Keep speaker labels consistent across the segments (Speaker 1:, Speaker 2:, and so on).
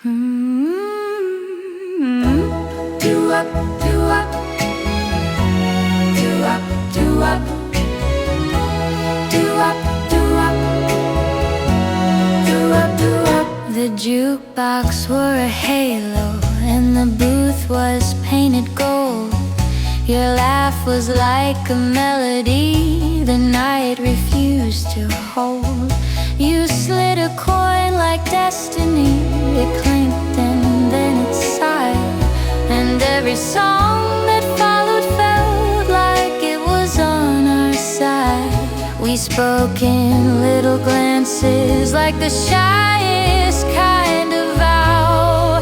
Speaker 1: Do-up, do-up, do-up, do-up, do-up, do-up, do-up, do-up. The jukebox wore a halo and the booth was painted gold. Your laugh was like a melody the night refused to hold. You slid a coin like destiny. It clinked and then it sighed, and every song that followed felt like it was on our side. We spoke in little glances like the shyest kind of vow,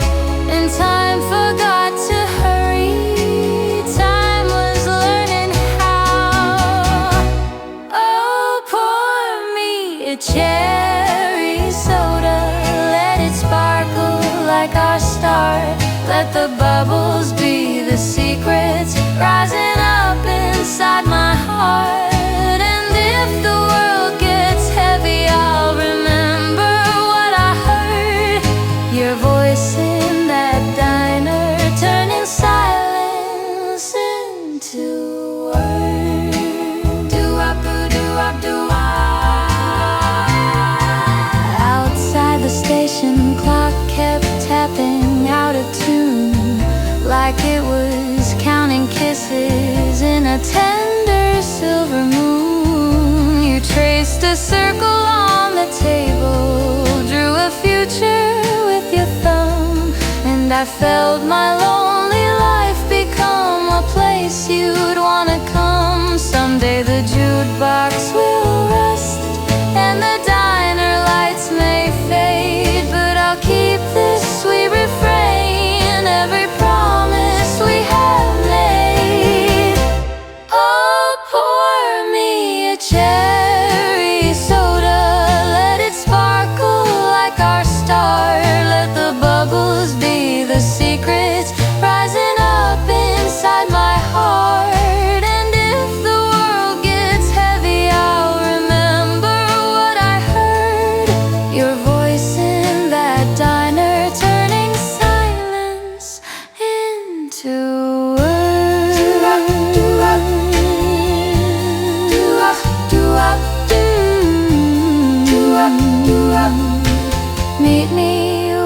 Speaker 1: and time forgot to hurry. Time was learning how. Oh, pour me a cherry soda, let it sparkle like our start. Let the bubbles be the secrets rising up inside my heart. And if the world gets heavy, I'll remember what I heard. Your voice in that diner, turning silence into words. Do-up, do-up, do-up. Outside the station clock kept tapping out of tune, like it was counting kisses in a tender silver moon. You traced a circle on the table, drew a future with your thumb, and I felt my lonely life become a place you'd wanna come. Someday the jukebox will rust and the diner lights may fade, but I'll keep this sweet refrain, every promise we have made. Oh, pour me a cherry soda, let it sparkle like our star. Let the bubbles be the secrets rising up inside my heart. And if the world gets heavy, I'll remember what I heard. Your voice in that diner, turning silence into words. Do-up, do-up, do-up, do-up, do-up, do-up. Meet me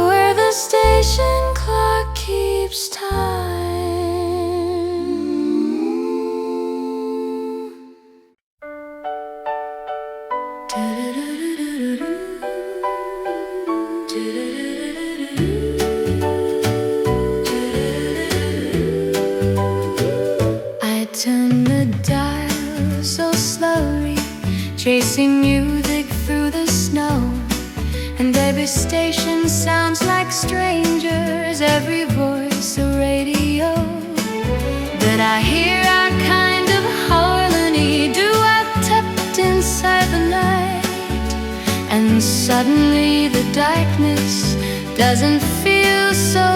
Speaker 1: where the station clock keeps time. Do-do-do-do-do-do. I turned the dial so slowly, chasing music through the snow, and every station sounds like strangers, every voice a radio. But I hear our kind of harmony, duet-tucked inside the night, and suddenly the darkness doesn't feel so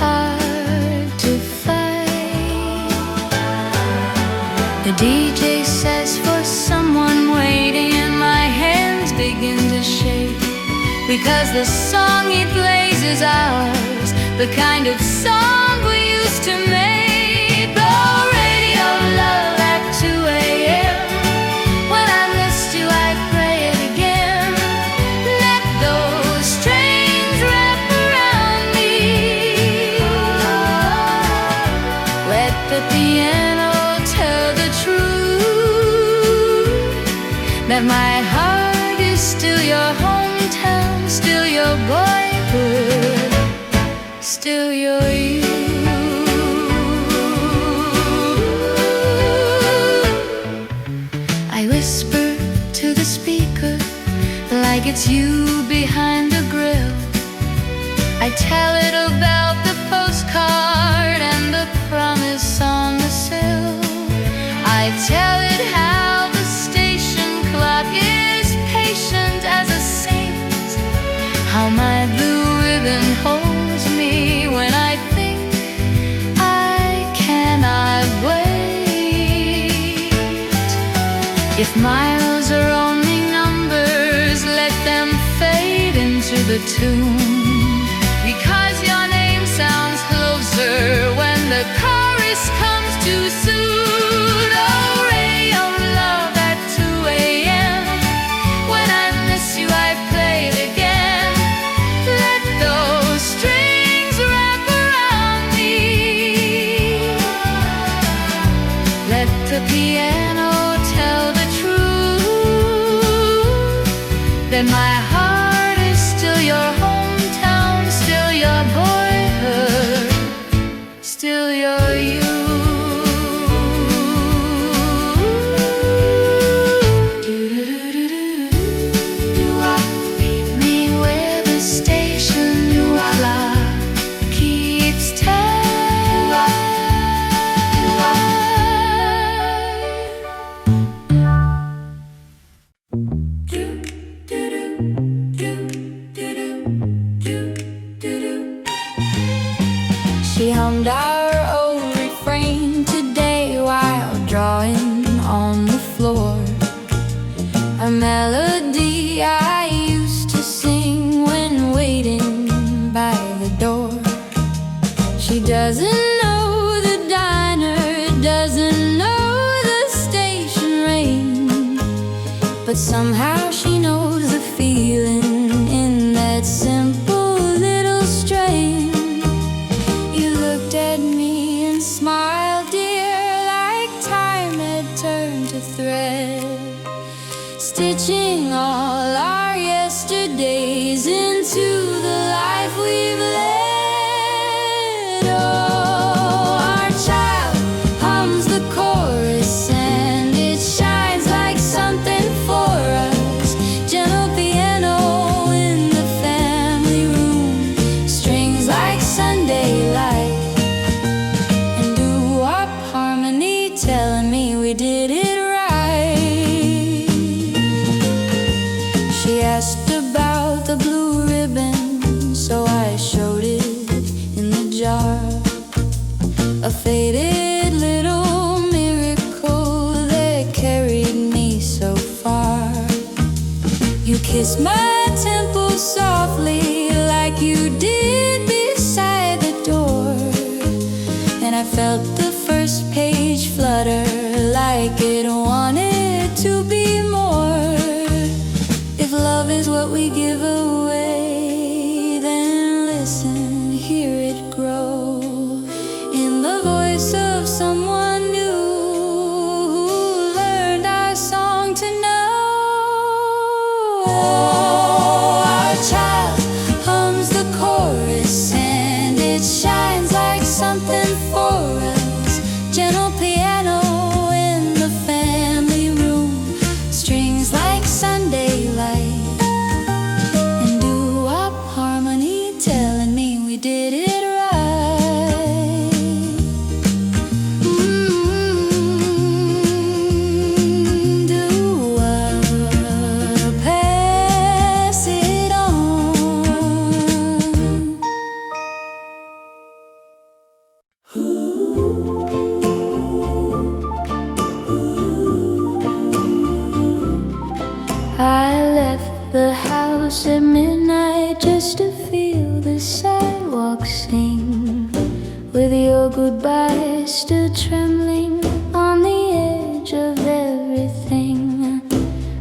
Speaker 1: hard to fight. The DJ says for someone waiting, and my hands begin to shake, because the song he plays is ours, the kind of song we used to make. Oh, radio love at 2 a.m. When I missed you, I pray it again. Let those strings wrap around me. Let the piano tell the truth, that my heart is still your hometown, still your boyhood, still your youth. I whisper to the speaker like it's you behind the grill. I tell it about the postcard and the promise on the sill. I tell it how the station clock is patient as a saint, how my blue ribbon holds me when I think I cannot wait. If miles are only numbers, let them fade into the tune, because that my heart is still your hometown, still your boyhood, still your youth.
Speaker 2: She hummed our old refrain today while drawing on the floor, a melody I used to sing when waiting by the door. She doesn't know the diner, doesn't know the station rain, but somehow she knows the feeling in that simple little strain. You looked at me and smiled, dear, like time had turned to thread, stitching all our yesterdays into the life we've led. Oh, our child hums the chorus and it shines like something for us. Gentle piano in the family room, strings like Sunday light, and doo-wop harmony telling me we did it right. She asked about the blue ribbon, so I showed it in the jar, a faded little miracle that carried me so far. You kissed my temple softly like you did beside the door, and I felt the first page flutter like it wanted to be more. If love is what we give away, then listen, hear it grow in the voice of someone new who learned our song to know. Oh, our child hums the chorus and it shines like something for us. Gentle piano in the family room, strings like Sunday light, and doo-wop harmony telling me we did it right. Doo-wop, pass it on. I left the house at midnight just to feel the sidewalk sing, with your goodbye still trembling on the edge of everything.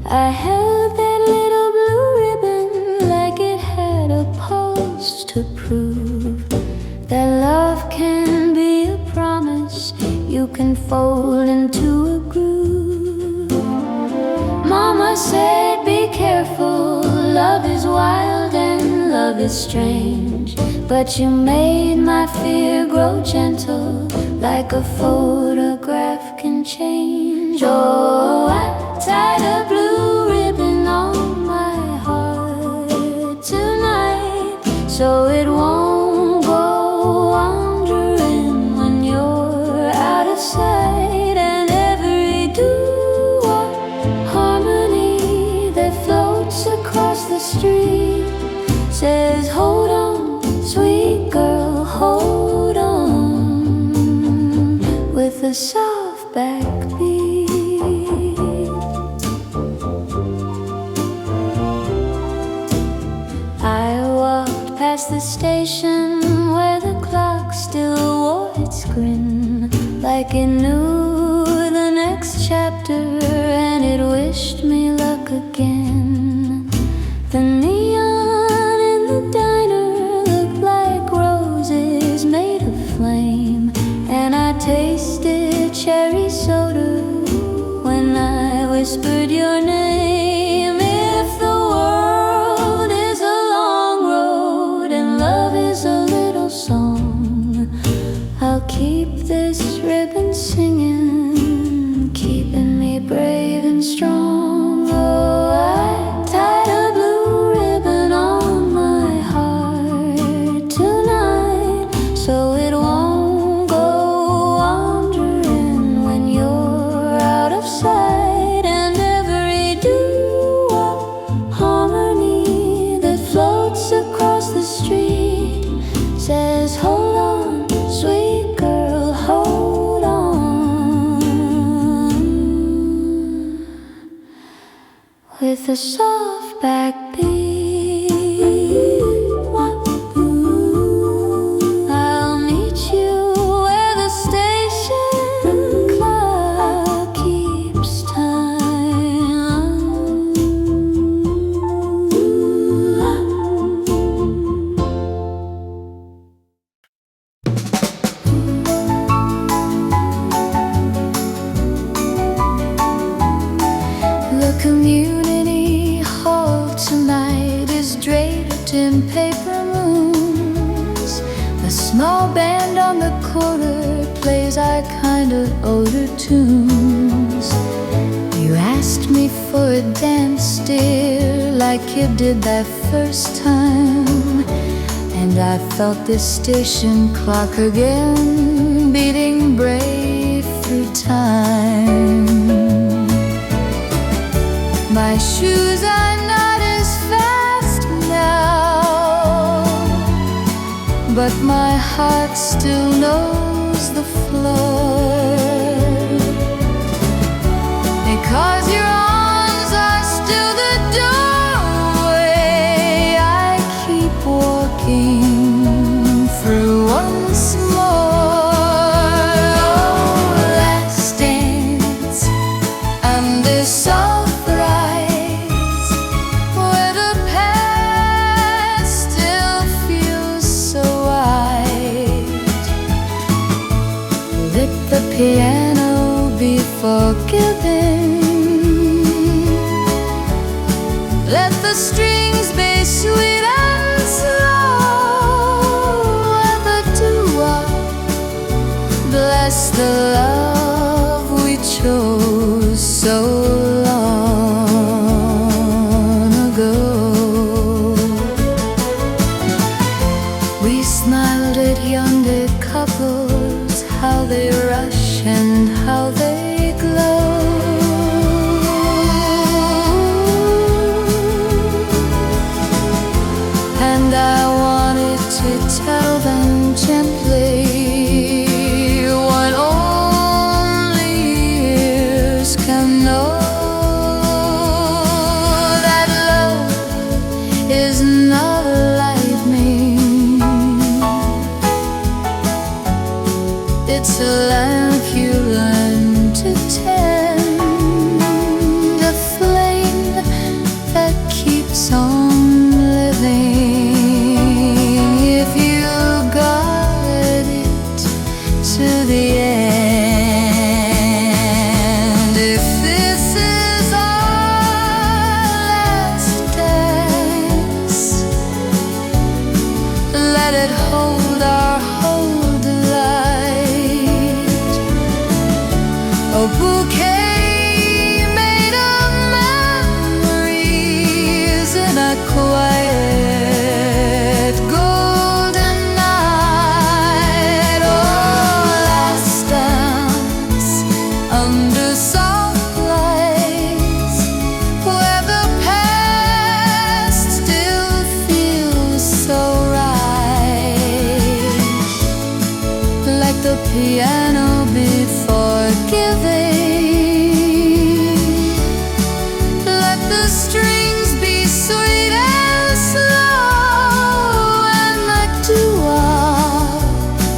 Speaker 2: I held that little blue ribbon like it had a pulse to prove that love can be a promise you can fold into a groove. Mama said be careful, love is wild and love is strange, but you made my fear grow gentle like a photograph can change. Oh, I tied a blue ribbon on my heart tonight so it won't go wandering when you're out of sight. And every doo-wop harmony that floats across the street says, hold on, sweet girl, hold on, with a soft backbeat. I walked past the station where the clock still wore its grin, like it knew the next chapter and it wished me luck again. The neon in the diner looked like roses made of flame, and I tasted cherry soda when I whispered your name. If the world keep this ribbon singing, keeping me brave and strong. Oh, I tied a blue ribbon on my heart tonight, so it won't go wandering when you're out of sight. And every doo-wop harmony that floats across the street says, hold on, sweet girl, hold on. With a soft backbeat, I'll meet you where the station clock keeps time. The community hall tonight is draped in paper moons. The small band on the corner plays our kind of older tunes. You asked me for a dance, dear, like you did that first time. And I felt this station clock again, beating brave through time. My shoes are not as fast now, but my heart still knows the floor. Because your arms are still the doorway, I keep walking through once more. Oh, last dance under soft rise, where the past still feels so wide. Let the piano be forgiving. Let the strings be sweet and slow, and the doo-wop bless the love we chose so long ago. We smiled at younger couples, how they rush and how they glow. And I wanted to tell them gently what only ears can know, that love is not lightning, it's a lamp you learn to tend, a flame that keeps on living if you guard it to the end. If this is our last dance, let it hold our whole delight. A bouquet made of memories in a quiet golden night. Oh, last dance under soft lights, where the past still feels so right. Like the piano be forgiving. Let the strings be sweet and slow, and the doo-wop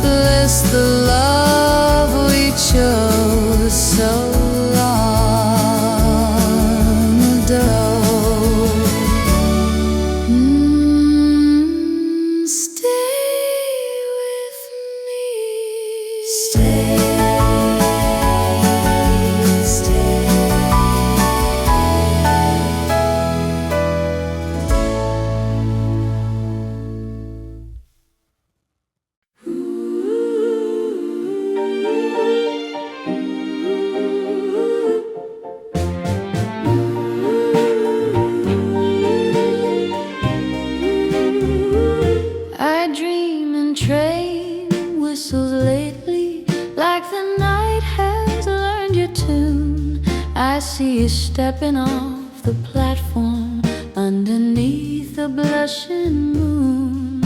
Speaker 2: bless the love we chose so long ago. Stay with me. Stay train whistles lately, like the night has learned your tune. I see you stepping off the platform underneath the blushing moon.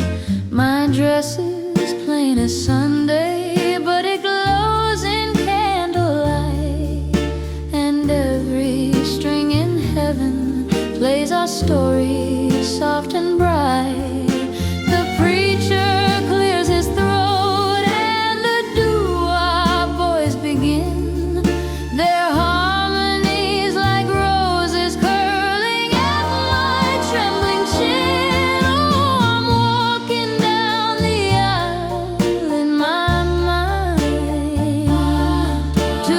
Speaker 2: My dress is plain as Sunday, but it glows in candlelight, and every string in heaven plays our story soft and bright. The preacher clears his throat and the doo-wop boys begin their harmonies like roses curling at my trembling chin. Oh, I'm walking down the aisle in my mind to a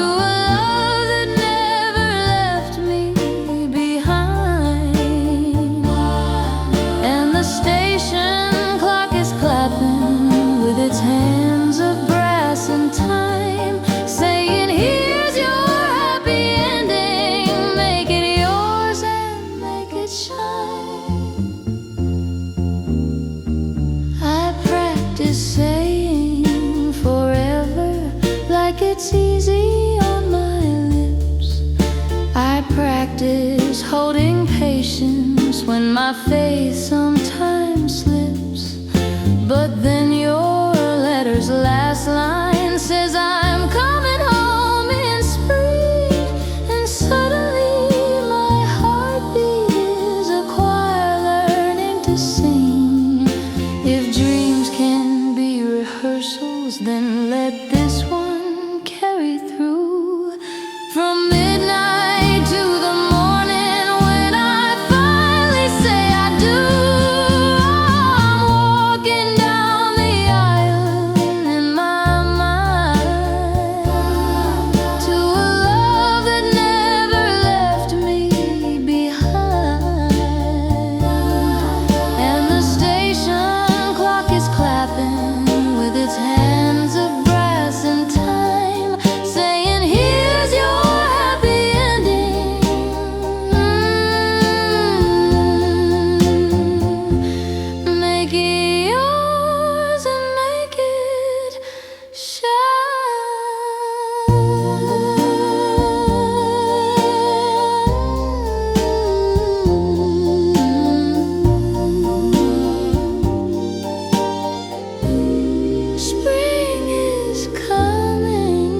Speaker 2: love that never left me behind. And the station clock is clapping with its hands of brass and time, saying, here's your happy ending, make it yours and make it shine. I practice saying forever like it's easy on my lips. I practice holding patience when my faith sometimes slips. But then your letter's last line says I'm coming home in spring, and suddenly my heartbeat is a choir learning to sing. If dreams can be rehearsals, then let this one carry through. From midnight to the morning when I finally say I do, I'm walking down the aisle in my mind to a love that never left me behind. And the station clock is clapping with its hands of brass and time, saying, here's your happy ending, make it yours and make it shine. Spring is coming.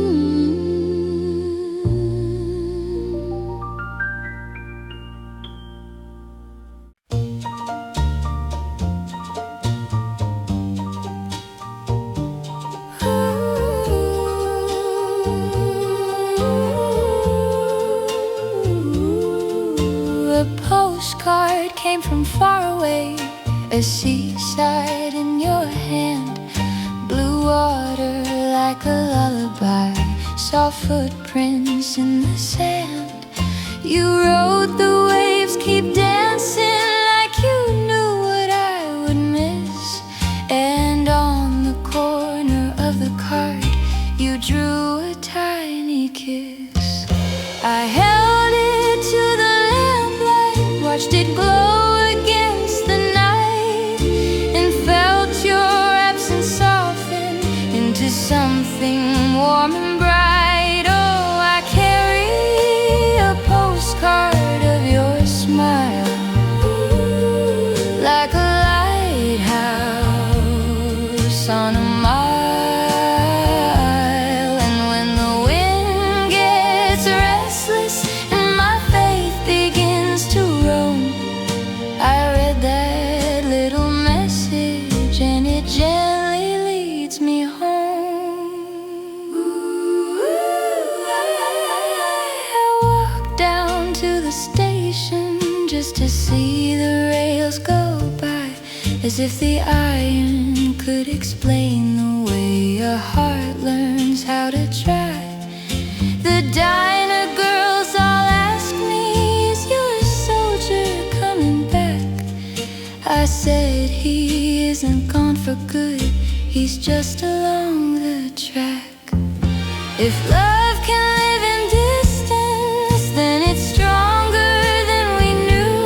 Speaker 2: A postcard came from far away, a seaside in your hand, blue water like a lullaby, soft footprints in the sand. You wrote the waves keep dancing like you knew what I would miss, and on the corner of the card you drew a tiny kiss. I held it to the lamplight, watched it glow against the night, and felt your absence soften into something warm and bright. Oh, I carry a postcard of your smile like a lighthouse on a mile. And when the wind gets restless and my faith begins to roam, I read that little message and it gently leads me home. I walked down to the station just to see the rails go by, as if the iron could explain the way a heart learns how to try. The diner girls all ask me, is your soldier coming back? I said he isn't gone for good, he's just along the track. If love can live in distance, then it's stronger than we knew,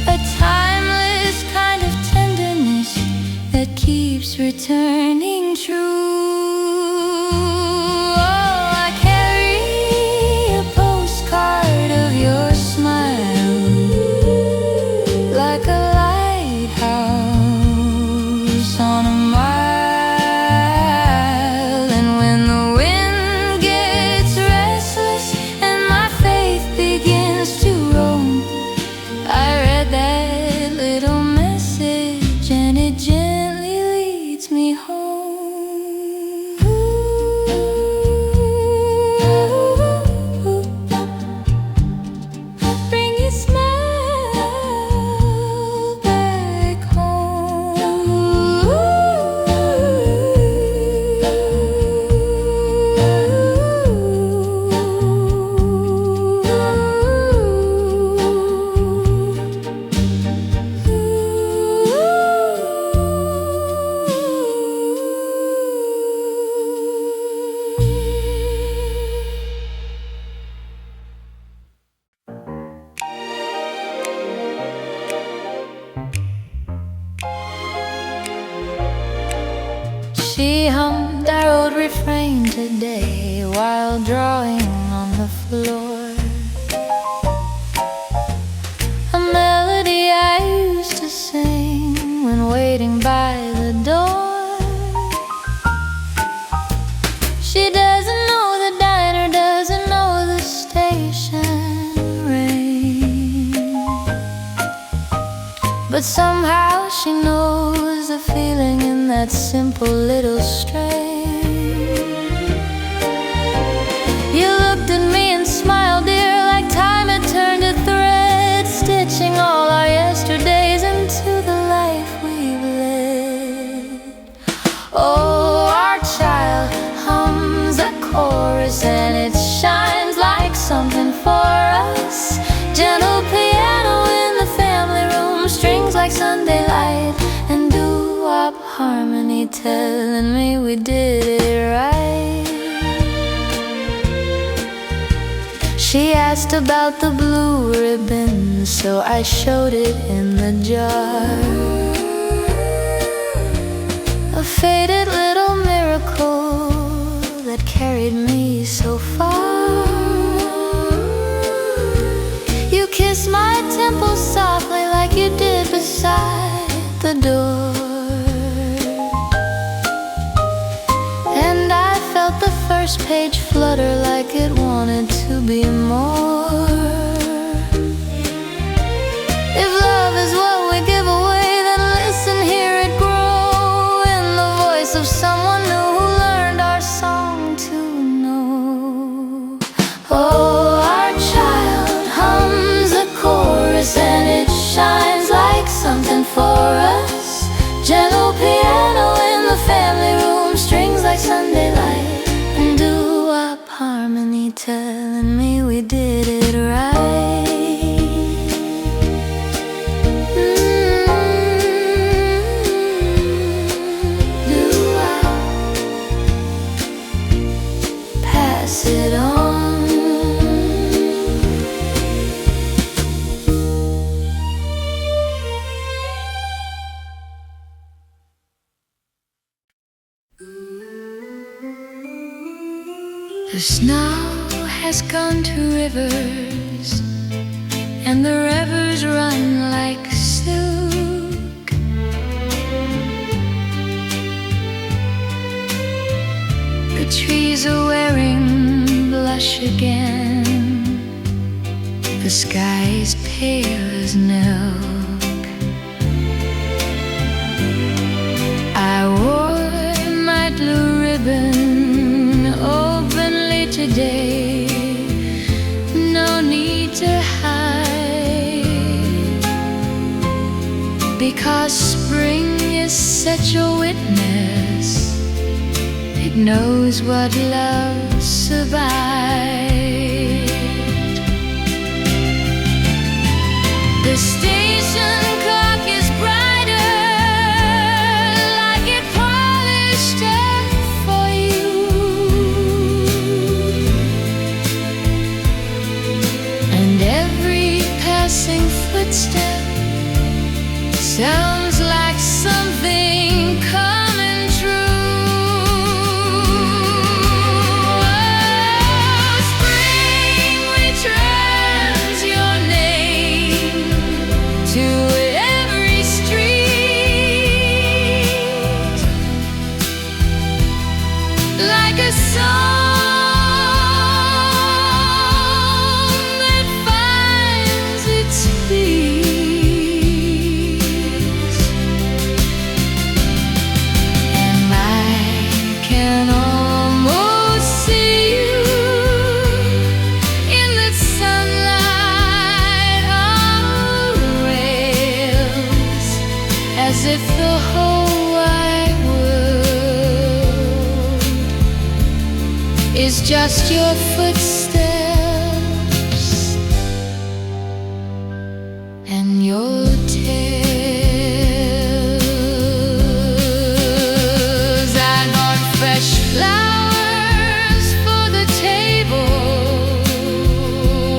Speaker 2: a timeless kind of tenderness that keeps
Speaker 1: returning true. Oh, I carry a postcard of your smile, like a lighthouse on a mile. And when the wind gets restless and my faith begins to roam, I read that little message and it gently leads me home. Bring your smile back She hummed our old refrain today while drawing on the floor, a melody I used to sing when waiting by the door. She doesn't know the diner, doesn't know the station ring, but somehow she knows the feeling in that simple little strain. You looked at me and smiled, dear, like time had turned a thread, stitching all our yesterdays into the life we've led. Oh, our child hums a chorus and it shines like something for us. Gentle piano in the family room, strings like Sunday light, and doo-wop harmony telling me we did it right. She asked about the blue ribbon, so I showed it in the jar, a faded little miracle that carried me so far. You kissed my temple softly like you did beside the door, and I felt the first page flutter like it wanted to be more. If love is what we give away, then listen, hear it grow in the voice of someone new who learned our song to know. Oh, our child hums a chorus and it shines like something for us. Gentle piano in the family room, strings like Sunday light, and doo-wop harmony telling me we did it right. Doo-wop, pass it on. The snow has gone to rivers, and the rivers run like silk. The trees are wearing blush again, the sky is pale as milk. I wore my blue ribbon openly today, no need to hide, because spring is such a witness, it knows what love survived. The station clock is brighter, like it polished up for you, and every passing footstep sounds like something coming like a song that finds its peace. And I can almost see you in the sunlight on rails, as if the whole wide world is just your footsteps and your tales. I bought fresh flowers for the table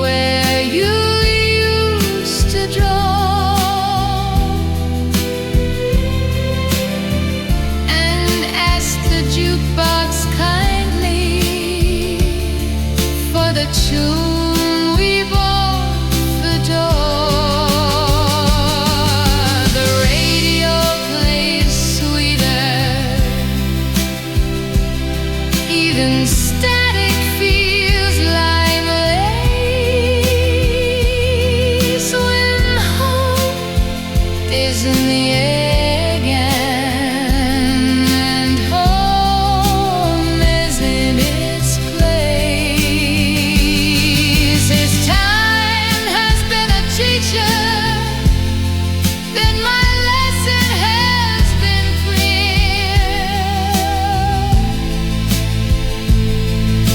Speaker 1: where you used to draw, and asked the jukebox kindly for the tune we both adore. The radio plays sweeter, even static feels like lace when hope is in the air again, and home is in its place. As time has been a teacher, then my lesson has been clear.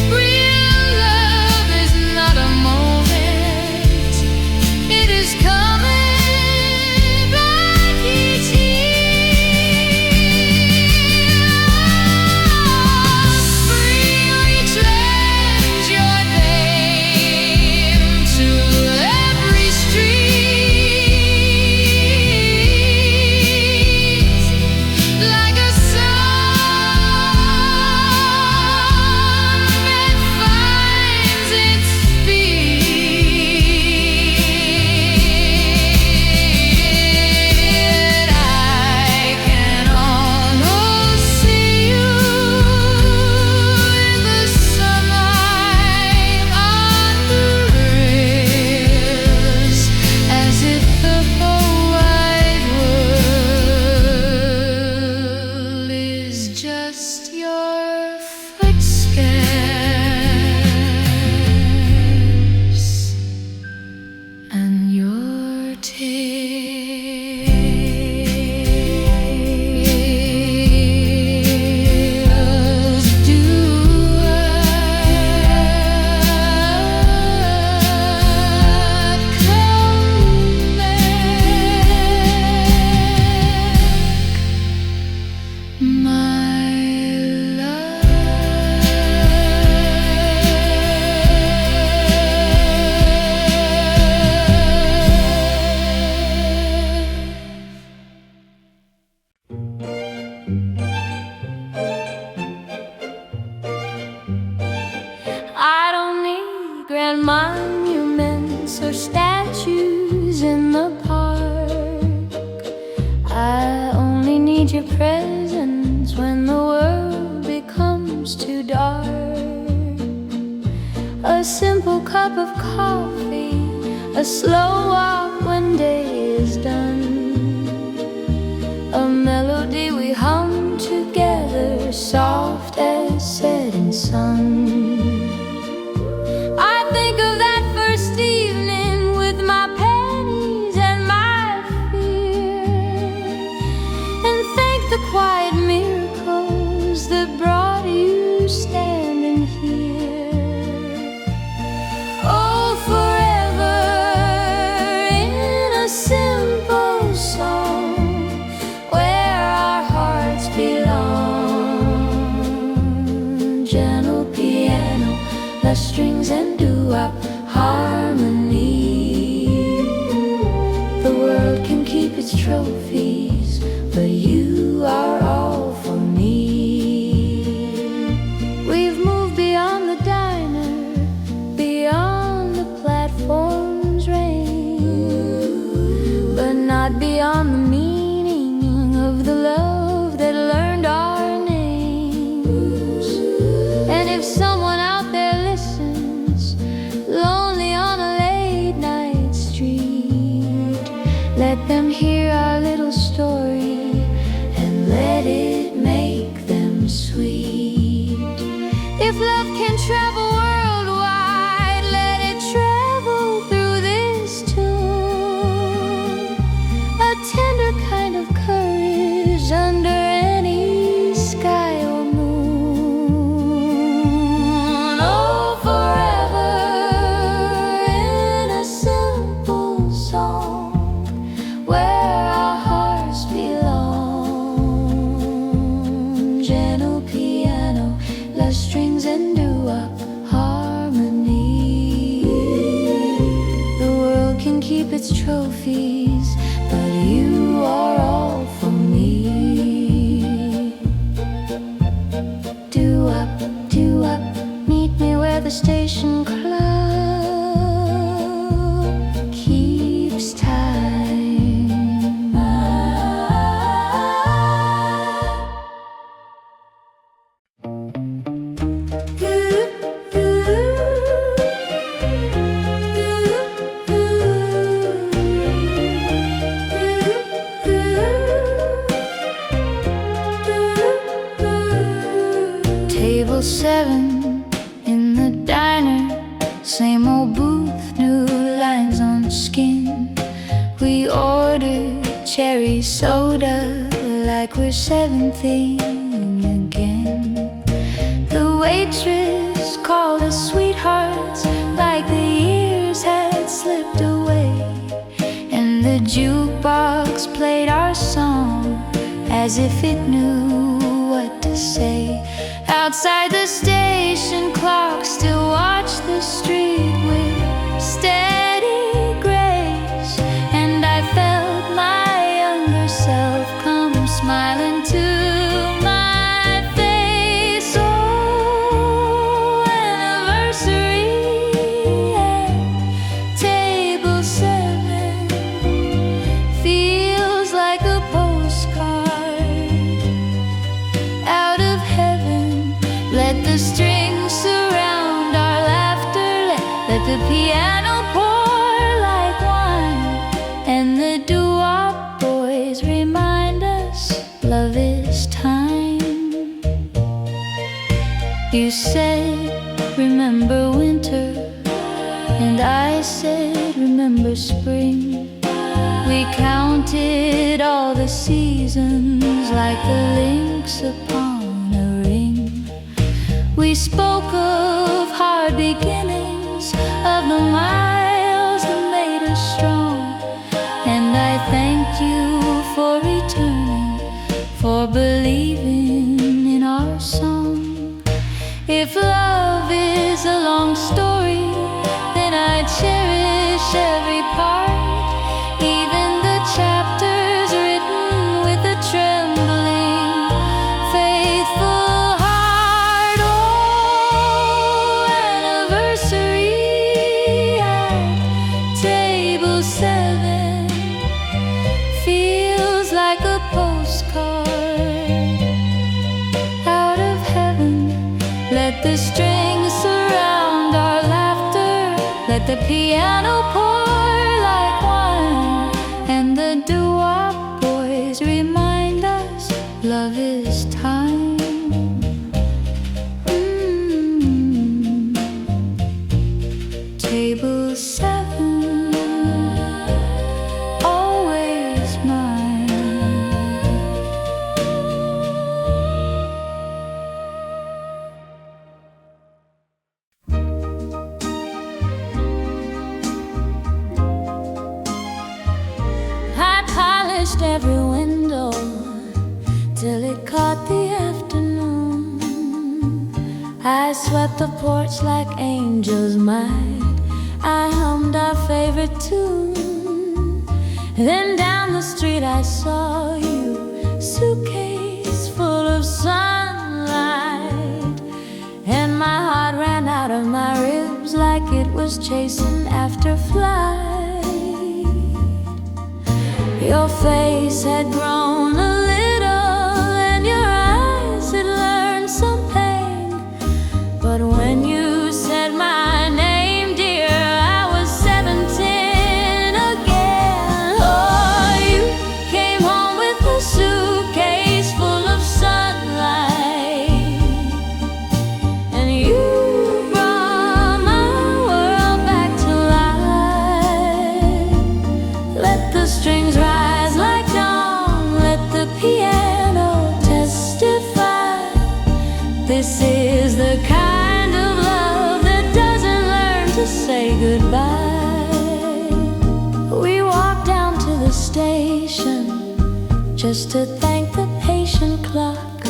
Speaker 1: Real love is not a moment, it is coming back each year. Spring returns your name to every street, like a song that finds its beat. I can almost see you in the sunlight on the rails, as if the whole wide world is just your footsteps and your tales. Do I come back, my I don't need grand monuments or statues in the park. I only need your presence when the world becomes too dark. A simple cup of coffee, a slow walk when day is done, a melody we hum together, soft as setting sun. I think of that first evening with my pennies and my fear, and thank the quiet miracles that brought you standing here. Oh, forever in a simple song where our hearts belong. Gentle piano, the strings and doo-wop harmony. The world can keep its trophies, but you are all for me. We've moved beyond the diner, beyond the platform's rain, but not beyond the meaning of the love that learned our names. love can travel worldwide, let it travel through this tune. A tender kind of courage under any sky or moon. Oh, forever in a simple song where our hearts belong. Gentle piano, love strings and doo-wop harmony. The world can keep its trophies, but you are all for me. Doo-wop, doo-wop, meet me where the station clock keeps time. Table 7 in the diner, same old booth, new lines on skin. We ordered cherry soda like we're 17 again. The waitress called us sweethearts like the years had slipped away. And the jukebox played our song as if it knew what to say. Outside the station clock still watched the street with steady grace. And I felt my younger self come smiling to my face. Oh, anniversary at table 7 feels like a postcard out of heaven. Let the strings surround our laughter, let the piano pour like wine, and the doo-wop boys remind us love is time. You said, remember winter, and I said, remember spring. We counted all the seasons like the links upon a ring. We spoke of hard beginnings, of the miles that made us strong. And I thanked you for returning, for believing in our song. If love is a long story, then I cherish every part, even the chapters written with a trembling, faithful heart. Oh, anniversary at table 7 feels like a postcard out of heaven. Let the strings surround our laughter, let the piano pour like wine, and the doo-wop boys remind us love is time. Table 7, always mine. I polished every window till it caught the afternoon. I swept the porch like angels might. I hummed our favorite tune. Then down the street I saw you, suitcase full of sunlight. And my heart ran out of my ribs like it was chasing after flight. Your face had grown a little, and your eyes had learned some pain. But when you said my name, dear, I was 17 again. Oh, you came home with a suitcase full of sunlight, and you This is the kind of love that doesn't learn to say goodbye. We walked down to the station just to thank the patient clock.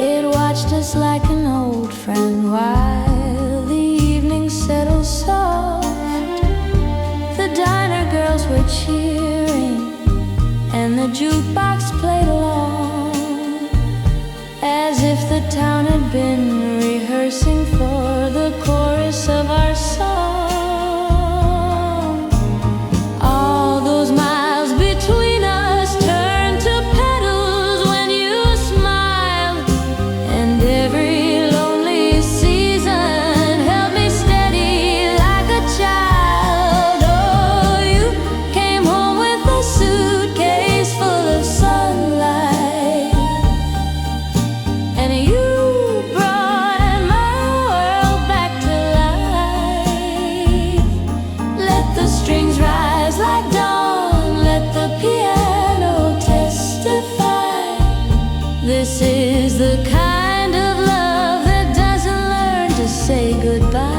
Speaker 1: It watched us like an old friend while the evening settled soft. The diner girls were cheering and the jukebox played along, as if the town had been rehearsing for the chorus of our song. All those miles between us turned to petals when you smiled, and every lonely season held me steady like a child. Oh, you came home with a suitcase full of sunlight, and you brought my world back to life. Let the strings rise like dawn, let the piano testify. This is the kind of love that doesn't learn to say goodbye.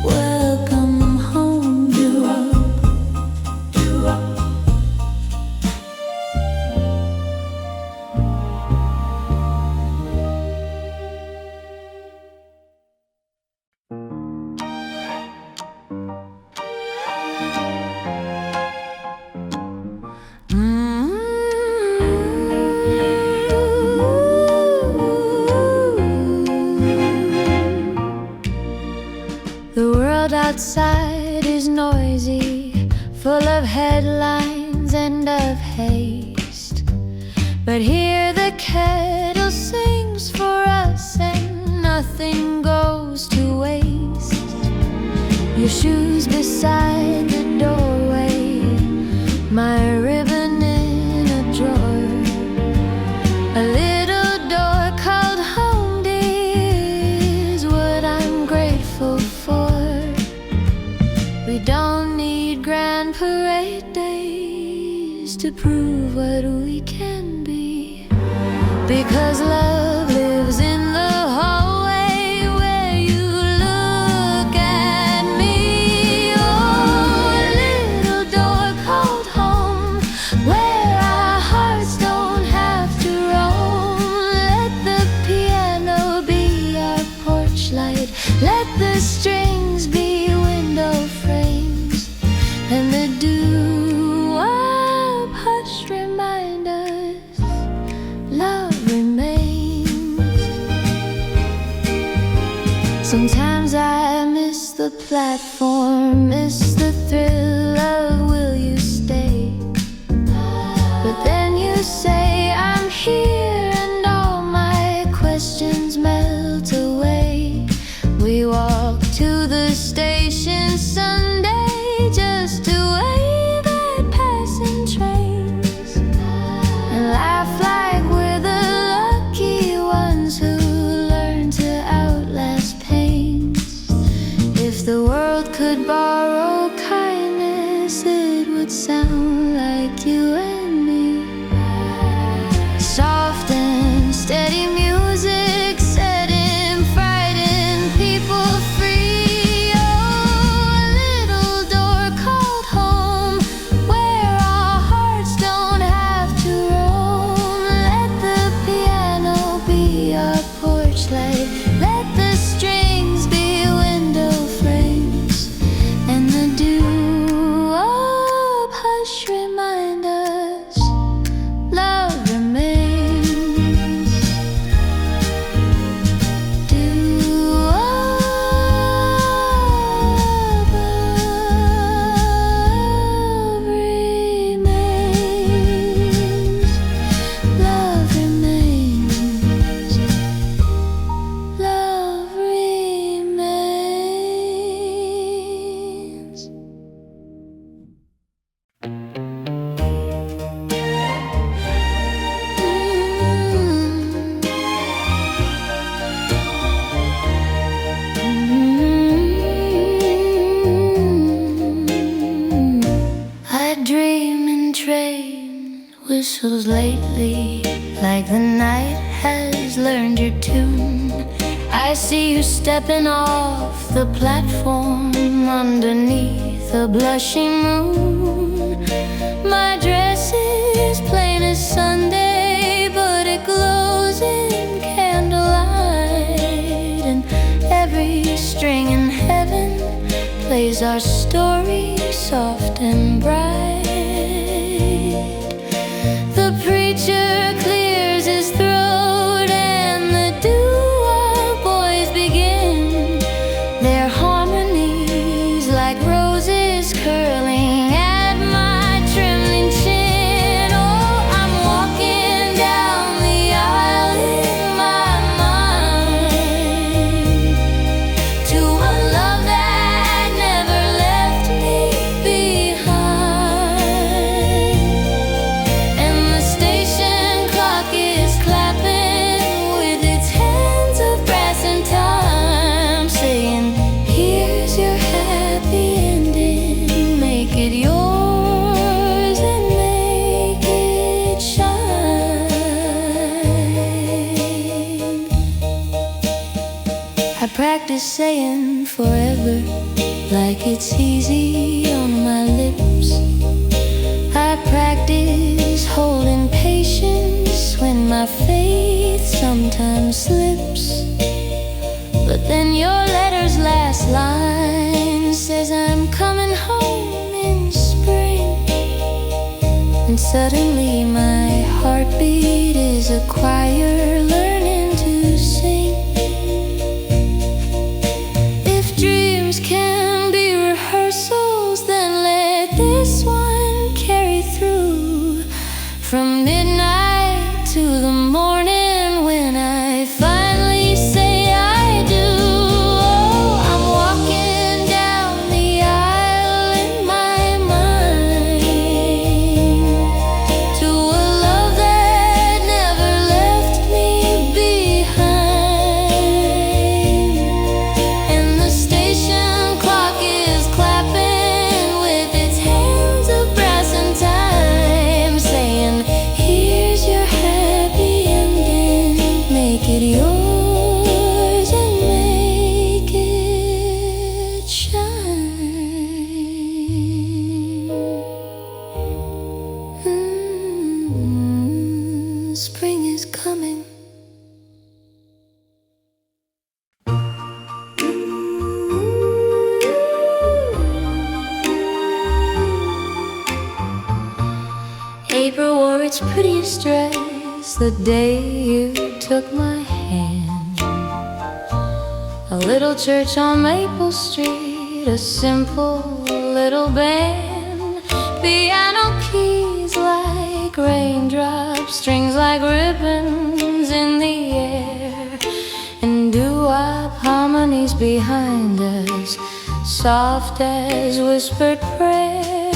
Speaker 1: Welcome home, The world outside is noisy, full of headlines and of haste, but here the kettle sings for us and nothing goes to waste. Your shoes beside the doorway, my ribbon in a drawer, a little door called home, dear, is what I'm grateful for. We don't need grand parade days to prove what we can be, because love lives in the hallway where you look at me. Oh, a little door called home where our hearts don't have to roam. Let the piano be our porch light, let the strings be window frames, and the doo-wop hush remind us love remains. Sometimes I miss the platform, miss the thrill of will you stay, but then you say I'm here and all my questions melt away. We walk to the station Sunday just to wave at passing trains and laugh like we're the lucky ones who learn to outlast pains. If the world could borrow kindness, it would sound like you and me. Soft and steady music setting frightened people free. Oh, a little door called home where our hearts don't have to roam. Let the piano be our porch light, let the strings be window frames, and the doo-wop hush remind us
Speaker 2: whistles lately, like the night has learned your tune. I see you stepping off the platform underneath a blushing moon. My dress is plain as Sunday, but it glows in candlelight, and every string in heaven plays our story soft and bright. The preacher clears his throat and the doo-wop boys begin their harmonies like roses curling at my trembling chin. Oh, I'm walking down the aisle in my mind to a love that never left me behind. And the station clock is clapping with its hands of brass and time, saying, here's your happy ending, make it yours and make it shine. I practice saying forever like it's easy on my lips. I practice holding patience when my faith sometimes slips. But then your letter's last line says I'm coming home in spring, and suddenly my heartbeat is a choir learning to sing. If dreams can be rehearsals, then let this one carry through from midnight to the morning when I finally say I do. Oh, I'm walking down the aisle in my mind to a love that never left me behind. And the station clock is clapping with its hands of brass and time, saying, here's your happy ending, make it yours and make it shine. Spring is coming. April wore its prettiest dress the day you took my hand. A little church on Maple Street, a simple little band, piano keys like raindrops, strings like ribbons in the air, and doo-wop harmonies behind us, soft as whispered prayer.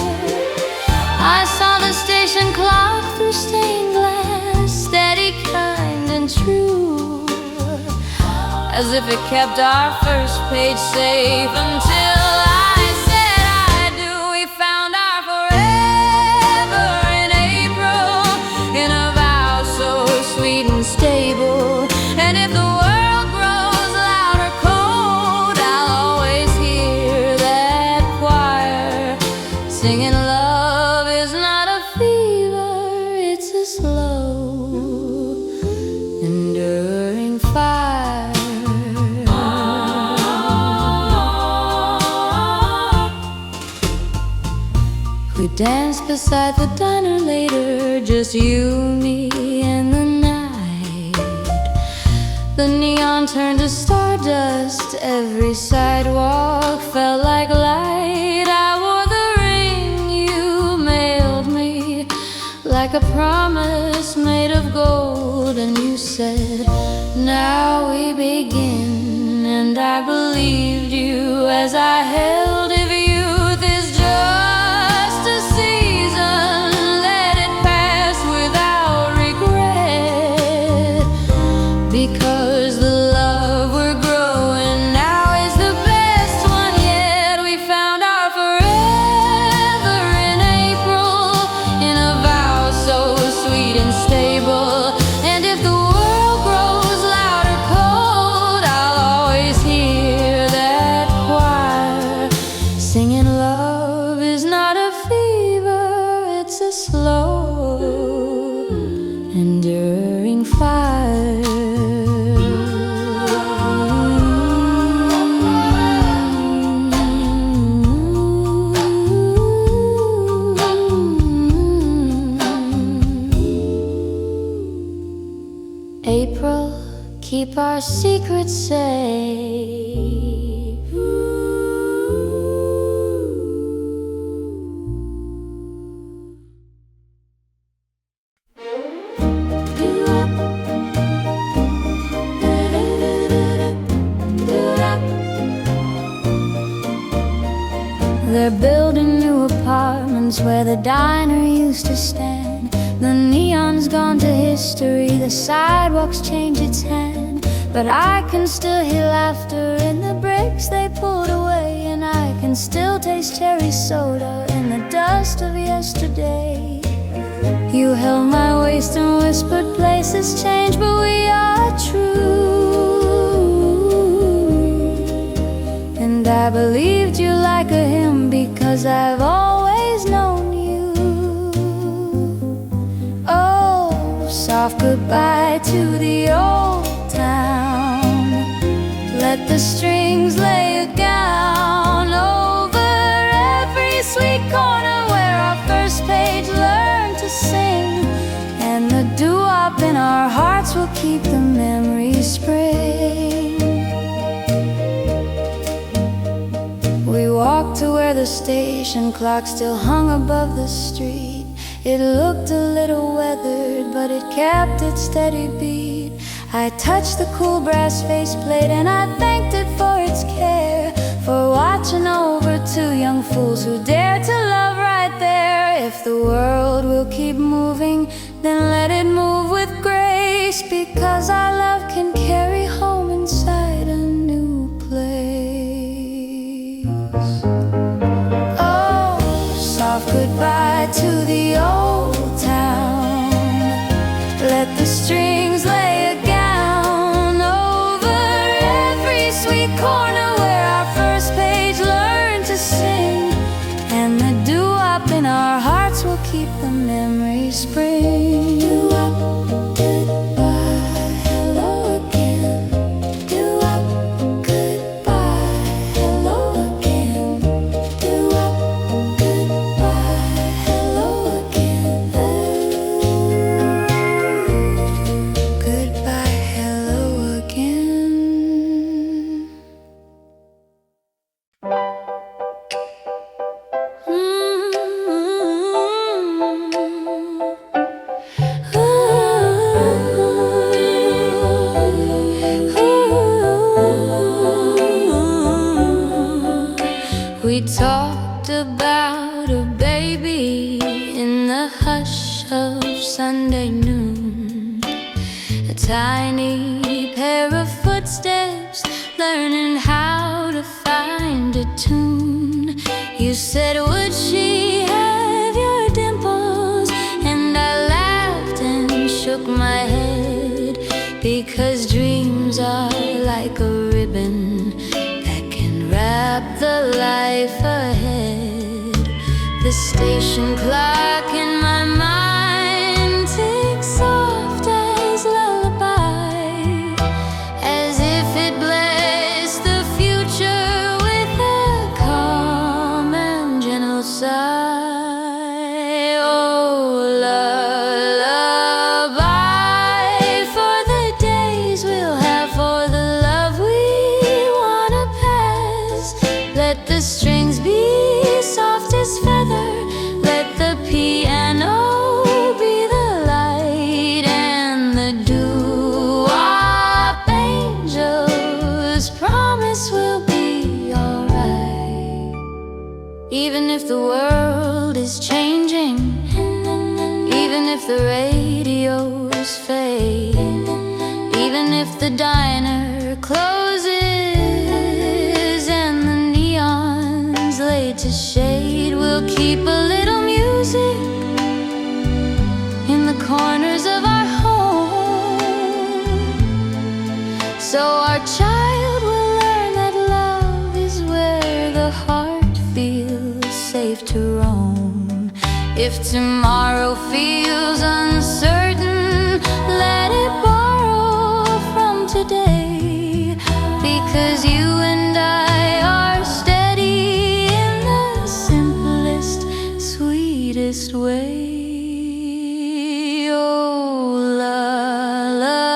Speaker 2: I saw the station clock through stained glass, steady, kind, and true, as if it kept our first page safe until I said I do. We found our forever in April, in a vow so sweet and stable. And if the world grows loud or cold, I'll always hear that choir singing, love is not a fever, it's a slow, enduring fire. We danced beside the diner later, just you, me, and the night. The neon turned to stardust, every sidewalk felt like light. I wore the ring you mailed me, like a promise made of gold, and you said, now we begin. And I believed you as I held, if youth is just a season, let it pass without regret, because the love we're growing now is the best one yet. We found our forever in April, in a vow so sweet keep our secrets safe. They're building new apartments where the diner used to stand. The neon's gone to history, the sidewalks change its hand. But I can still hear laughter in the bricks they pulled away, and I can still taste cherry soda in the dust of yesterday. You held my waist and whispered places change, but we are true. And I believed you like a hymn because I've always known you. Oh, soft goodbye to the old town. Let the strings lay a gown over every sweet corner where our first page learned to sing. And the doo-wop in our hearts will keep the memories spring. We walked to where the station clock still hung above the street. It looked a little weathered, but it kept its steady beat. I touched the cool brass faceplate and I thanked it for its care, for watching over two young fools who dared to love right there. If the world will keep moving, then let it move with grace, because our love can carry home inside a new place. Oh, soft goodbye to the old town. Let the strings lay a gown over every sweet corner where our first page learned to sing. And the doo-wop in our hearts will keep the memories spring. Doo-wop, goodbye, hello again. Doo-wop, goodbye, hello again. Doo-wop, goodbye, hello again. Goodbye, hello again. We talked about a baby in the hush of Sunday noon, a tiny pair of footsteps learning how to find a tune. You said, would she have your dimples? And I laughed and shook my head, because dreams are like a ribbon that can wrap the life ahead. The station clock in my mind ticks soft as lullaby, as if it blessed the future with a calm and gentle sigh. Oh, lullaby for the days we'll have, for the love we wanna pass. Let the strings be soft as feather, let the piano be the light, and the doo-wop angels promise we'll be alright. Even if the world is changing, even if the radios fade, even if the diner closes and the neon's laid to shade, we'll keep a little music in the corners of our home, so our child will learn that love is where the heart feels safe to roam. If tomorrow feels uncertain, let it borrow from today, because you and I are steady in the simplest, sweetest way. Oh, lullaby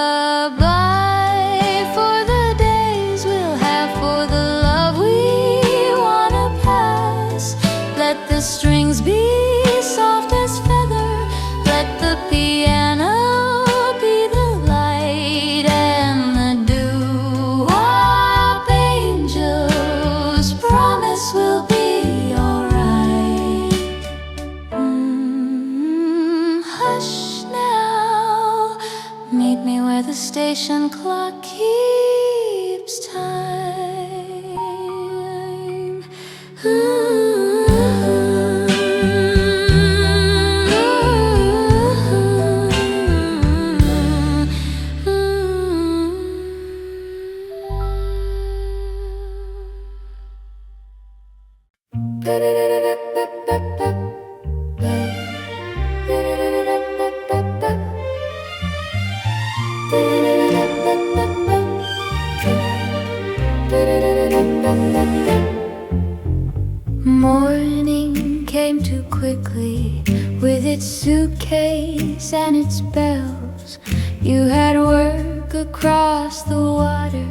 Speaker 2: Morning came too quickly with its suitcase and its bells. You had work across the water,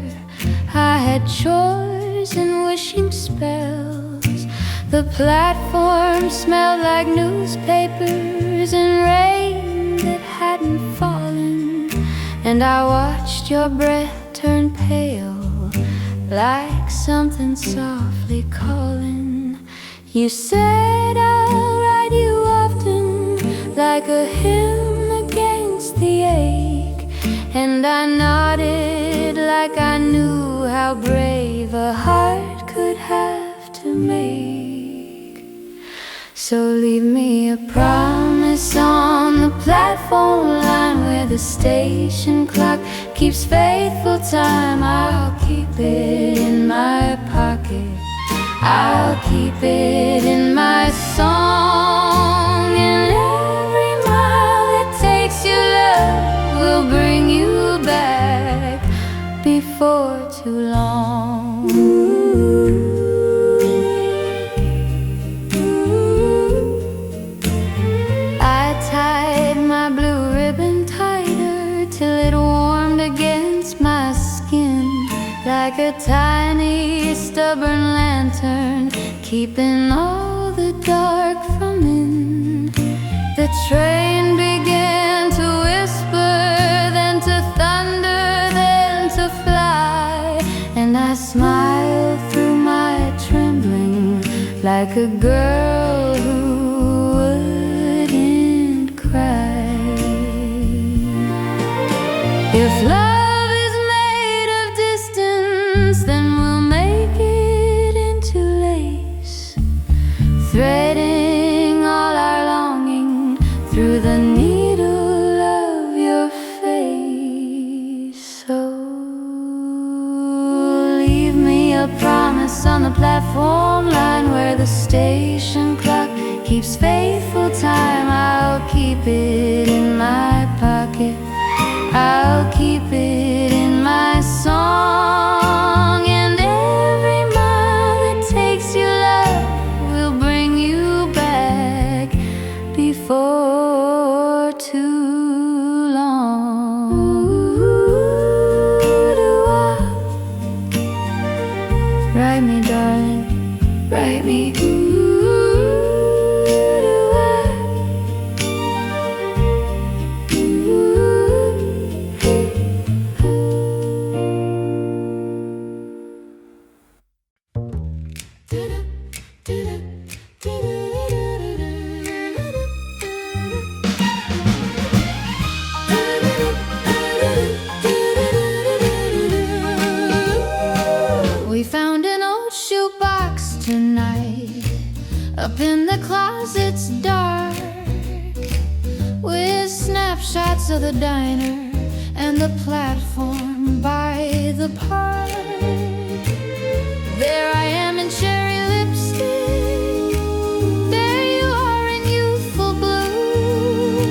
Speaker 2: I had chores and wishing spells. The platform smelled like newspapers and rain that hadn't fallen, and I watched your breath turn pale like something softly calling. You said I'll write you often like a hymn against the ache, and I nodded like I knew how brave a heart could have to make. So leave me a promise on the platform line where the station clock keeps faithful time. I'll keep it in my pocket, I'll keep it in my song, and every mile that takes your love will bring you back before too long. I tied my blue ribbon tighter till it warmed against my skin like a tiny stubborn lantern, keeping all the dark from in. The train began to whisper, then to thunder, then to fly, and I smiled through my trembling like a girl who wouldn't cry. If love is made of distance, then we'll make it into lace, threading all our longing through the needle of your face. So leave me a promise on the platform line where the station clock keeps faithful time. I'll keep it in my pocket, I'll keep it in my song, and every mile that takes your love will bring you back before too long. Write me, darling, write me. We found an old shoebox tonight, up in the closet's dark, with snapshots of the diner and the platform by the park. There I am in cherry lipstick, there you are in youthful blue,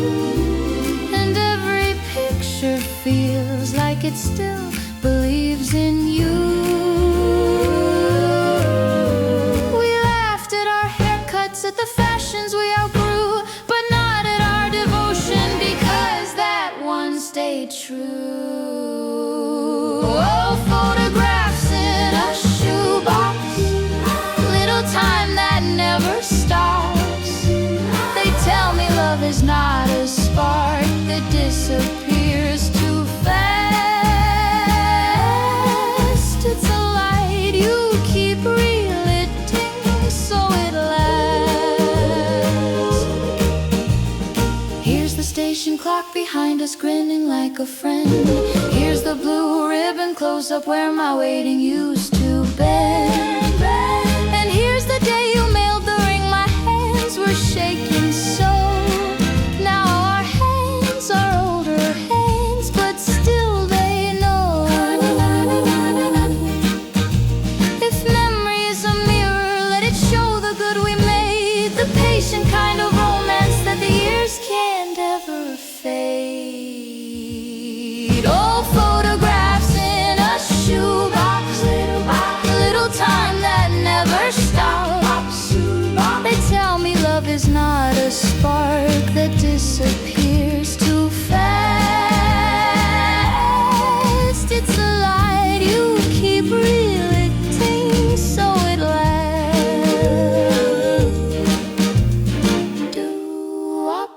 Speaker 2: and every picture feels like it still believes in you. At the fashions we outgrew, but not at our devotion, because that one stayed true. Oh, photographs in a shoebox, little time that never stops. They tell me love is not a spark that disappears too fast. It's a light you keep relighting so it lasts. Station clock behind us grinning like a friend. Here's the blue ribbon close up where my waiting used to bend. And here's the day you mailed the ring, my hands were shaking so. Now our hands are older hands, but still they know. If memory is a mirror, let it show the good
Speaker 1: It's not a spark that disappears too fast. It's a light you keep relighting so it lasts. Do-wop,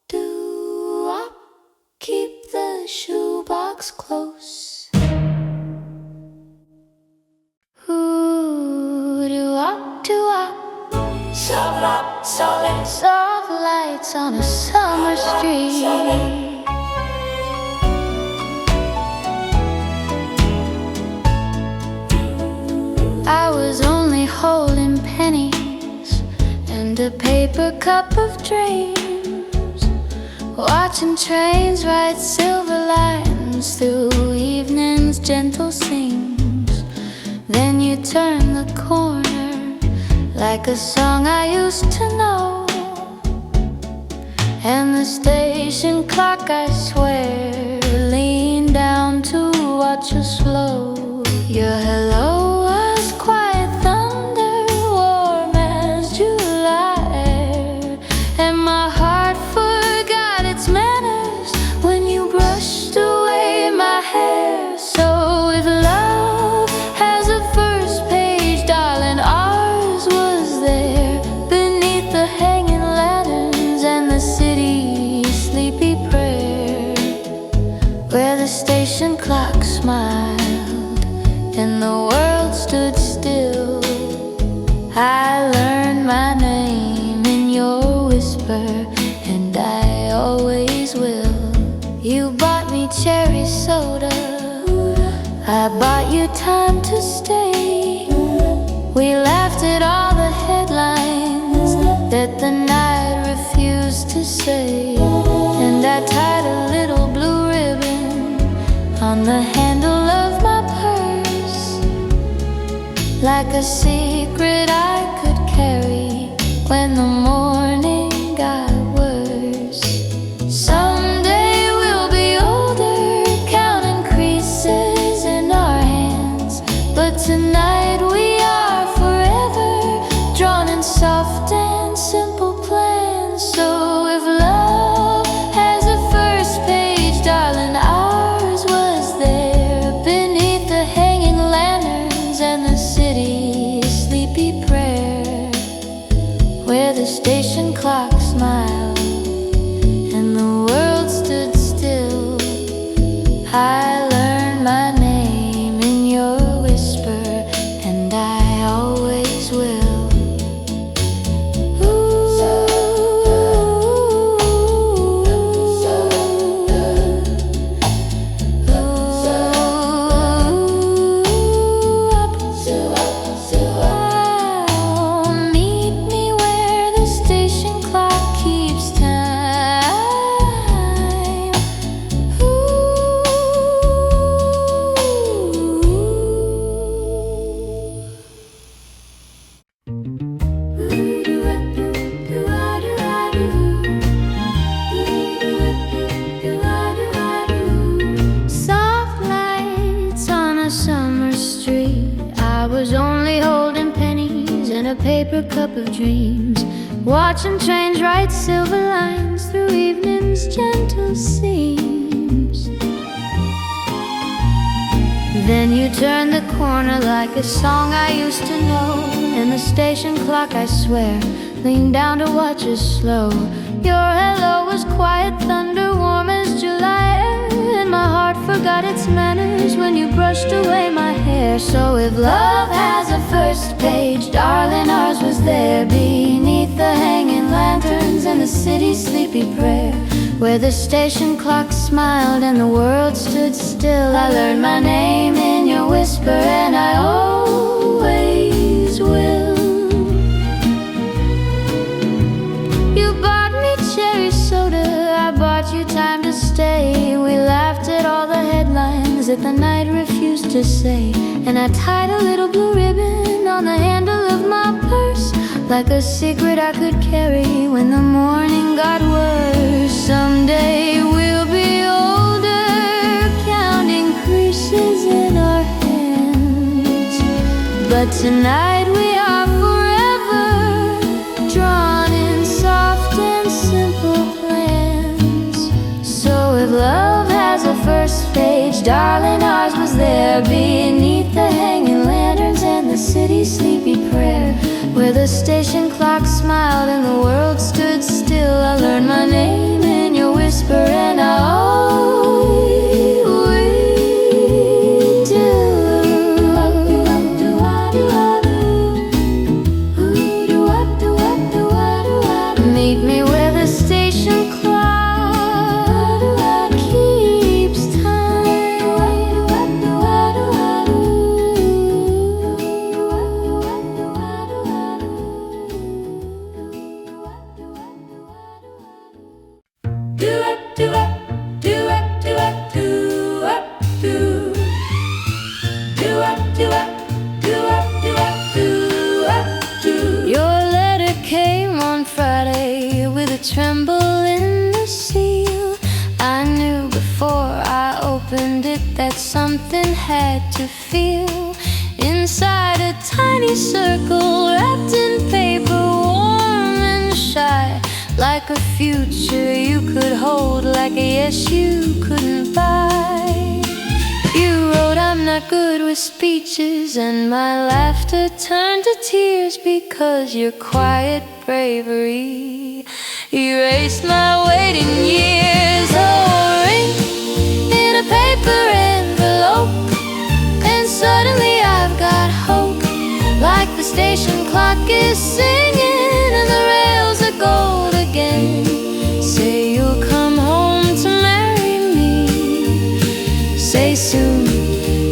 Speaker 1: do-wop, keep the shoebox close. Ooh, do-wop, do-wop. Soft lights on a summer street. I was only holding pennies and a paper cup of dreams, watching trains write silver lines through evening's gentle seams. Then you turn the corner like a song I used to know, and the station clock, I swear, leaned down to watch us slow. Your hello was quiet thunder, warm as July air, and my heart forgot its manners when you brushed away my hair. So if love has a first page, darling, ours was there, beneath the hanging lanterns and the city's sleepy prayer, where the station clock smiled and the world stood still. I learned my name in your whisper, and I always will. You bought me cherry soda, I bought you time to stay. We laughed at all the headlines that the night refused to say, and I tied a little blue ribbon on the handle of my purse, like a secret I could carry when the morning got worse. Someday we'll be older, counting creases in our hands, but tonight we are forever drawn in soft and simple plans. So if love has a first page, darling, ours was there, beneath the hanging lanterns and the city's sleepy prayer, where the station clock smiled and the world stood still. I learned my name in your whisper, and I always will. Meet me where the station clock keeps time. Soft lights on a summer street. I was only holding pennies and a paper cup of dreams, watching trains write silver lines through evening's gentle seams. Then you turned the corner like a song I used to know, and the station clock, I swear, leaned down to watch us slow. Your hello was quiet thunder, warm as July air, and my heart forgot its manners when you brushed away my hair. So if love has a first page, darling, ours was there, beneath the hanging lanterns and the city's sleepy prayer, where the station clock smiled and the world stood still. I learned my name in your whisper, and I always will. You bought me cherry soda, I bought you time to stay. We laughed at all the headlines that the night refused to say, and I tied a little blue ribbon on the handle of my purse, like a secret I could carry when the morning got worse. Someday we'll be older, counting creases in our hands, but tonight we are forever drawn in where the station clock smiled and the world stood still. I learned my name in your whisper, and I always do. Meet me where the station clock keeps Your letter came on Friday with a tremble in the seal. I knew before I opened it that something had to feel. Inside a tiny circle wrapped in paper, warm and shy, like a future you could hold, like a yes you couldn't buy. You wrote, I'm not good with speeches, and my laughter turned to tears because your quiet bravery erased my waiting years. Oh, ring in a paper envelope, and suddenly I've got hope, like the station clock is singing and the rails are gold again. Say you'll come home to marry me, say soon,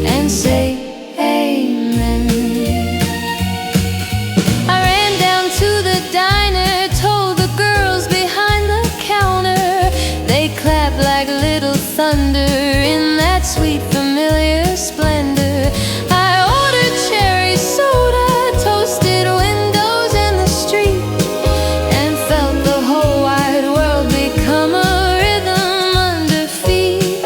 Speaker 1: and say amen. I ran down to the diner, told the girls behind the counter. They clapped like little thunder in that sweet familiar splendor. I ordered cherry soda, toasted windows in the street, and felt the whole wide world become a rhythm under feet.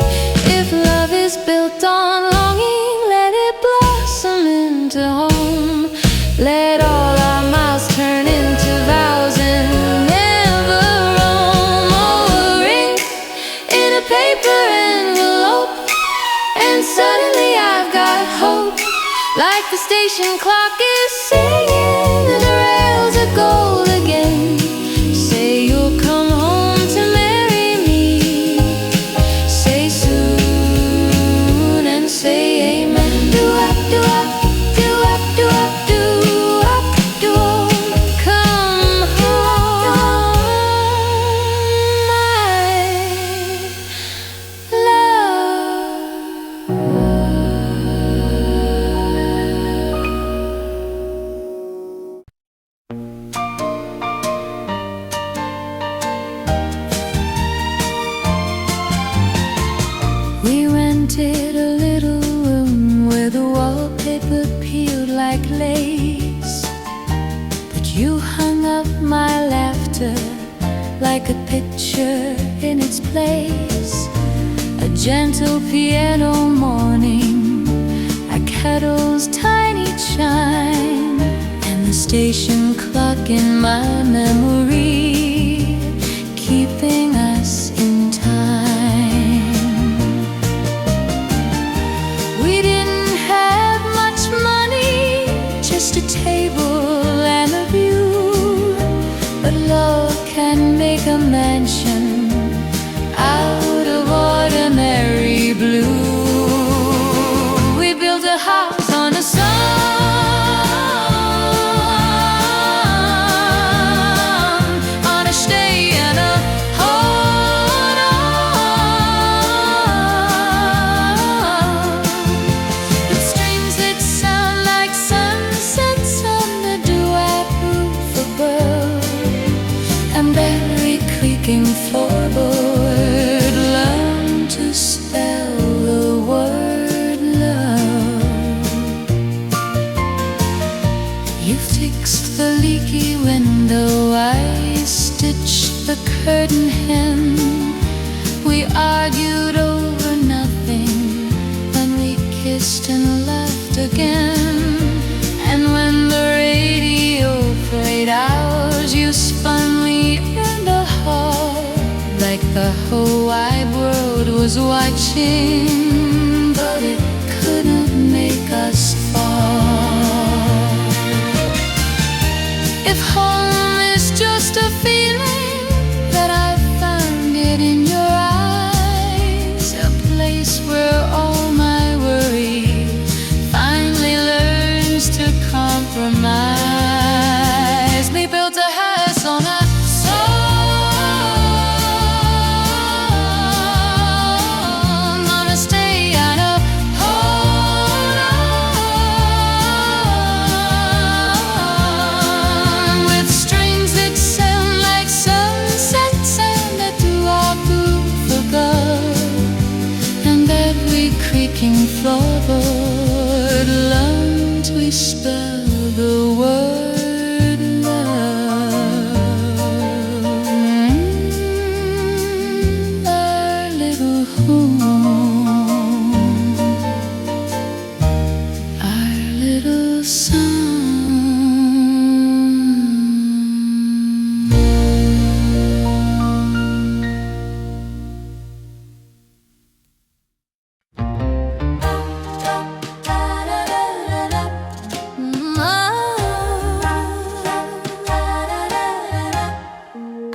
Speaker 1: If love is built on longing, let it blossom into home. Let all our miles turn into vows and never roam. Oh, a ring in a paper envelope, and suddenly I've got hope, like the station clock is singing and the rails are gold again. Say you'll come home to marry me, say soon, and say amen. Do-up, do-up, do-up, do-up, do-up, do-up. Come home, my We rented a little room where the wallpaper peeled like lace, but you hung up my laughter like a picture in its place. A gentle piano morning, a kettle's tiny chime, and the station clock in my memory, keeping us in time. We didn't have much money, just a table and a view, but love can make a mansion out of ordinary blue. We built a house on a song, on a stay and a hold on, with strings that sound like sunsets on the duet roof above, and berry creaking floorboard learn to spell the word love. You fixed the leaky window, I stitched the curtain hem. We argued over nothing, then we kissed and laughed again. And when the radio played ours, you spun me in the hall like the whole wide world was watching, but it couldn't make us fall. If home is just a feeling, that I've found it in your eyes, a place where all my worry finally learns to compromise. We built a house on a song, gonna stay on a hold on, with strings that sound like sunsets and a doo-wop for God, and every creaking floorboard learned we spell the word love. Our little home, our little song.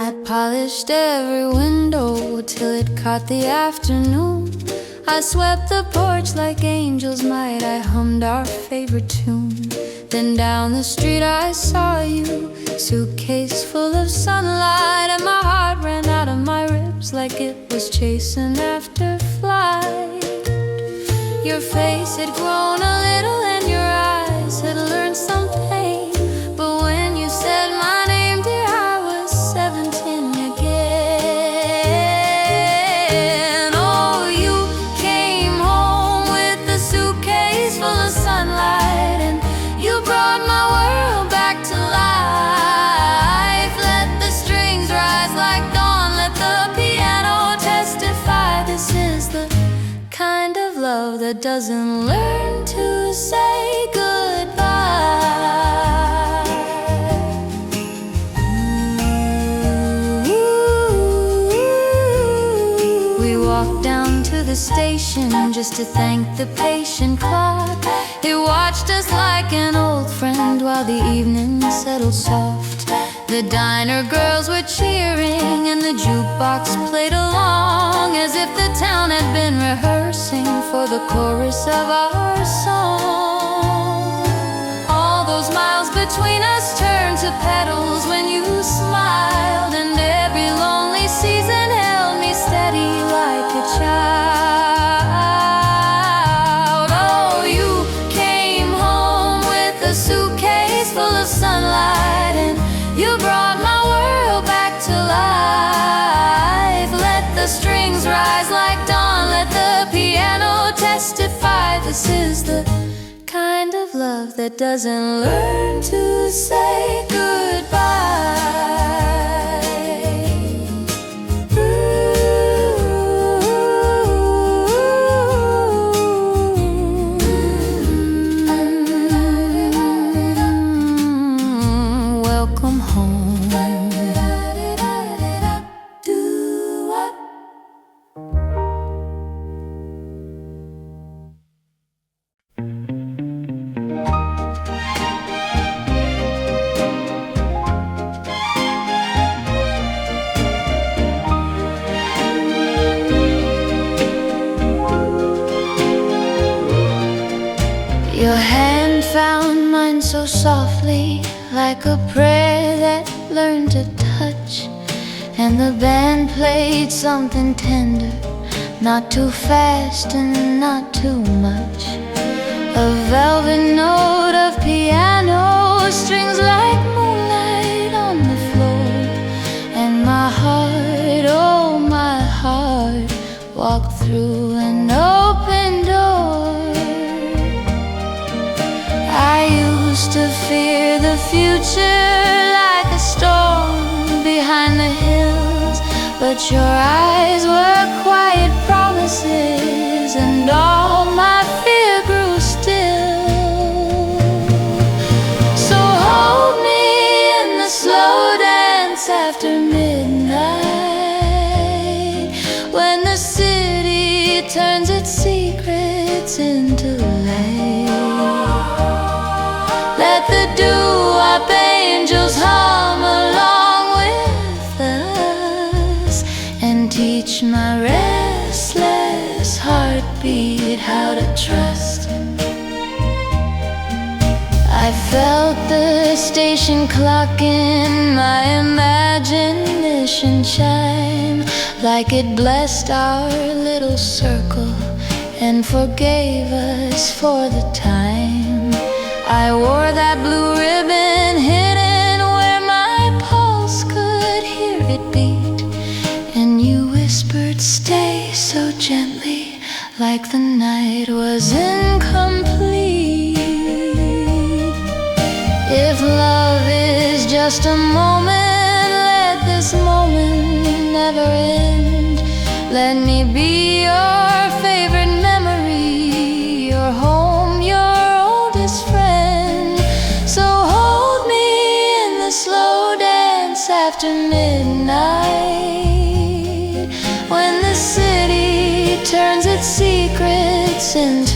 Speaker 1: I polished every window till it caught the afternoon. I swept the porch like angels might. I hummed our favorite tune. Then down the street I saw you, suitcase full of sunlight, and my heart ran out of my ribs like it was chasing after flight. Your face had grown a little and your eyes had learned some pain, but when you said my name, dear, I was 17 again. Oh, you came home with a suitcase full of sunlight, and you brought my world back to life. Let the strings rise like dawn, let the piano testify. This is the kind of love that doesn't learn to say goodbye. We walked down to the station just to thank the patient clock. It watched us like an old friend while the evening settled soft. The diner girls were cheering and the jukebox played along, as if the town had been rehearsing for the chorus of our song. All those miles between us turned to petals when you smiled, and every lonely season held me steady like a child. Oh, you came home with a suitcase full of sunlight, and you brought my world back to life. Let the strings rise like dawn, let the piano testify. This is the kind of love that doesn't learn to say goodbye. Welcome home. Your hand found mine so softly, like a prayer that learned to touch. And the band played something tender, not too fast and not too much. A velvet note of piano, strings like moonlight on the floor. And my heart, oh my heart, walked through an open door. I used to fear the future like a storm behind the hills, but your eyes were quiet promises, and all my fear grew still. So hold me in the slow dance after midnight, when the city turns its secrets into light. Let the dew-wop angels hum felt the station clock in my imagination chime, like it blessed our little circle and forgave us for the time. I wore that blue ribbon hidden where my pulse could hear it beat, and you whispered stay so gently, like the night was incomplete. If love is just a moment, let this moment never end. Let me be your favorite memory, your home, your oldest friend. So hold me in the slow dance after midnight, when the city turns its secrets into